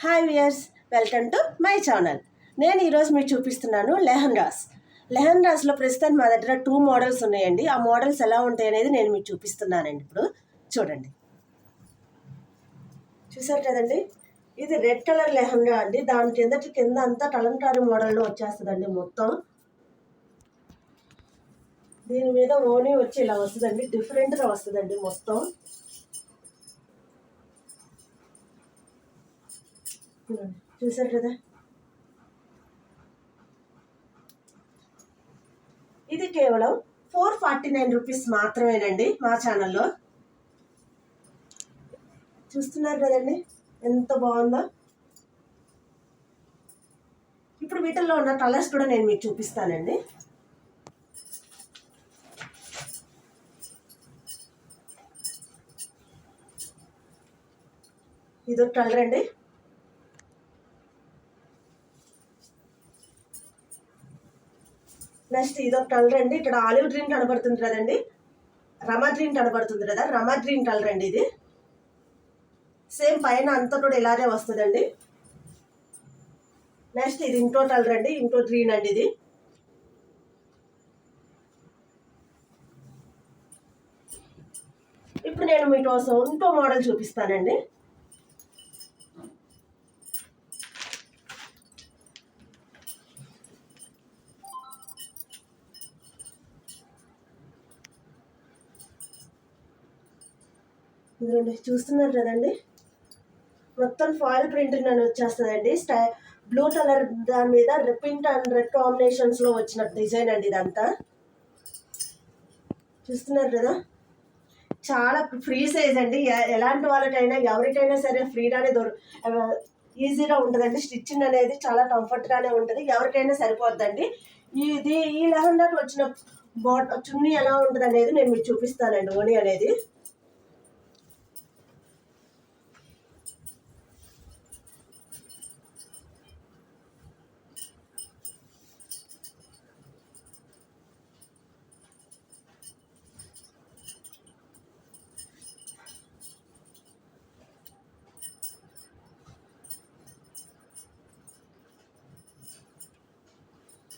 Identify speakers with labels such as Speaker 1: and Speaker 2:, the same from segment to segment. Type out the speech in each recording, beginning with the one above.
Speaker 1: Hi viewers, welcome to my channel. నేను ఈరోజు మీకు చూపిస్తున్నాను లెహంగాస్లో ప్రస్తుతం మా దగ్గర 2 మోడల్స్ ఉన్నాయండి. ఆ మోడల్స్ ఎలా ఉంటాయి అనేది నేను మీకు చూపిస్తున్నానండి. ఇప్పుడు చూడండి, చూసారు కదండి, ఇది రెడ్ కలర్ లెహంగా అండి. దాని కింద అంతా కలంకారీ మోడల్లో వచ్చేస్తుందండి. మొత్తం దీని మీద ఓనీ వచ్చి ఇలా వస్తుందండి, డిఫరెంట్గా వస్తుందండి మొత్తం. చూసారు కదా, ఇది కేవలం 449 రూపీస్ మాత్రమేనండి. మా ఛానల్లో చూస్తున్నారు కదండి, ఎంత బాగుందో. ఇప్పుడు వీటిల్లో ఉన్న కలర్స్ కూడా నేను మీకు చూపిస్తానండి. ఇదొక కలర్ అండి. నెక్స్ట్ ఇదొక కలర్ అండి. ఇక్కడ ఆలివ్ గ్రీన్ కనబడుతుంది కదండి, రమా గ్రీన్ కనబడుతుంది కదా, రమా గ్రీన్ కలర్ అండి. ఇది సేమ్ పైన అంతా కూడా ఇలాగే వస్తుందండి. నెక్స్ట్ ఇది ఇంకో కలర్ అండి, ఇంకో గ్రీన్ అండి. ఇది ఇప్పుడు నేను మీకోసం ఇంకో మోడల్ చూపిస్తానండి. ఇదిగోండి, చూస్తున్నారు కదండి, మొత్తం ఫాయిల్ ప్రింటింగ్ అని వచ్చేస్తుందండి. బ్లూ కలర్ దాని మీద పింక్ అండ్ రెడ్ కాంబినేషన్స్లో వచ్చిన డిజైన్ అండి. ఇదంతా చూస్తున్నారు కదా, చాలా ఫ్రీ సైజ్ అండి. ఎలాంటి వాళ్ళకైనా ఎవరికైనా సరే ఫ్రీగానే ఈజీగా ఉంటుందండి. స్టిచ్చింగ్ అనేది చాలా కంఫర్ట్గానే ఉంటుంది, ఎవరికైనా సరిపోద్దండి. ఈ లెహంగాకి వచ్చిన చున్నీ ఎలా ఉంటుంది అనేది నేను మీకు చూపిస్తానండి. ఓనీ అనేది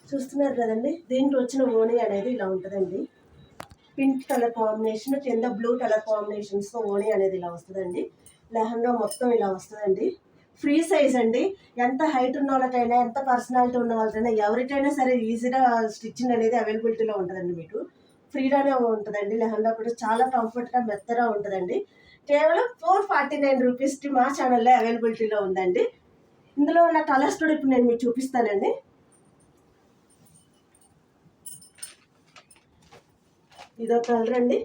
Speaker 1: చూస్తున్నారు కదండి, దీంట్లో వచ్చిన ఓనీ అనేది ఇలా ఉంటుందండి. పింక్ కలర్ కాంబినేషన్ కింద బ్లూ కలర్ కాంబినేషన్స్తో ఓనీ అనేది ఇలా వస్తుందండి. లెహంగా మొత్తం ఇలా వస్తుందండి. ఫ్రీ సైజ్ అండి. ఎంత హైట్ ఉన్న వాళ్ళకైనా, ఎంత పర్సనాలిటీ ఉన్న వాళ్ళకైనా, ఎవరికైనా సరే ఈజీగా స్టిచ్చింగ్ అనేది అవైలబిలిటీలో ఉంటుందండి. మీకు ఫ్రీగానే ఉంటుందండి. లెహంగా కూడా చాలా కంఫర్ట్గా మెత్తగా ఉంటుందండి. కేవలం 449 రూపీస్కి మా ఛానల్లో అవైలబిలిటీలో ఉందండి. ఇందులో ఉన్న కలర్స్ కూడా ఇప్పుడు నేను మీకు చూపిస్తానండి. ఇదో కలర్ అండి,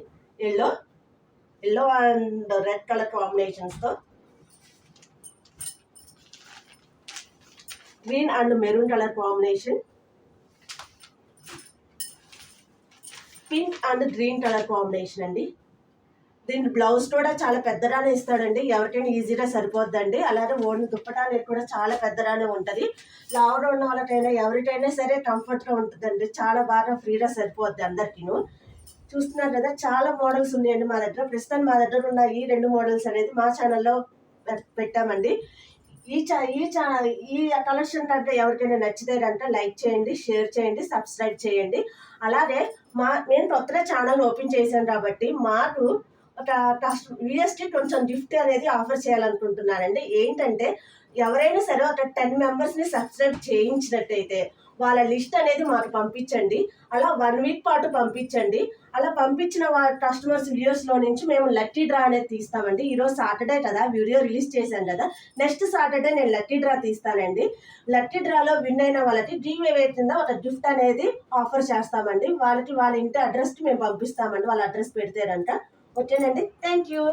Speaker 1: ఎల్లో అండ్ రెడ్ కలర్ కాంబినేషన్స్తో, green and maroon colour combination, pink and green colour combination అండి. దీని బ్లౌజ్ కూడా చాలా పెద్దగానే ఇస్తాడండి, ఎవరికైనా ఈజీగా సరిపోద్దండి. అలాగే ఓన్ దుప్పటానికి కూడా చాలా పెద్దగానే ఉంటుంది. లావుగా ఉన్న వాళ్ళకైనా ఎవరికైనా సరే కంఫర్ట్గా ఉంటుందండి. చాలా బాగా ఫ్రీగా సరిపోద్ది అందరికీను. చూస్తున్నారు కదా, చాలా మోడల్స్ ఉన్నాయండి మా దగ్గర. ప్రస్తుతం మా దగ్గర ఉన్న ఈ 2 మోడల్స్ అనేది మా ఛానల్లో పెట్టామండి. ఈ కలెక్షన్ కంటే ఎవరికైనా నచ్చితే కనుక లైక్ చేయండి, షేర్ చేయండి, సబ్స్క్రైబ్ చేయండి. అలాగే నేను కొత్తగా ఛానల్ ఓపెన్ చేశాను కాబట్టి మాకు ఒక వ్యూయర్స్కి కొంచెం గిఫ్ట్ అనేది ఆఫర్ చేయాలనుకుంటున్నానండి. ఏంటంటే, ఎవరైనా సరే ఒక 10 మెంబర్స్ని సబ్స్క్రైబ్ చేయించినట్టయితే వాళ్ళ లిస్ట్ అనేది మాకు పంపించండి. అలా 1 వీక్ పాటు పంపించండి. అలా పంపించిన కస్టమర్స్ వ్యూయర్స్లో నుంచి మేము లక్కీ డ్రా అనేది తీస్తామండి. ఈరోజు సాటర్డే కదా, వీడియో రిలీజ్ చేశాను కదా, నెక్స్ట్ సాటర్డే నేను లక్కీ డ్రా తీస్తానండి. లక్కీ డ్రాలో విన్ అయిన వాళ్ళకి గివ్ కింద ఒక గిఫ్ట్ అనేది ఆఫర్ చేస్తామండి. వాళ్ళ ఇంటి అడ్రస్కి మేము పంపిస్తామండి, వాళ్ళ అడ్రస్ పెడితే కనుక. ఓకేనండి, థ్యాంక్ యూ.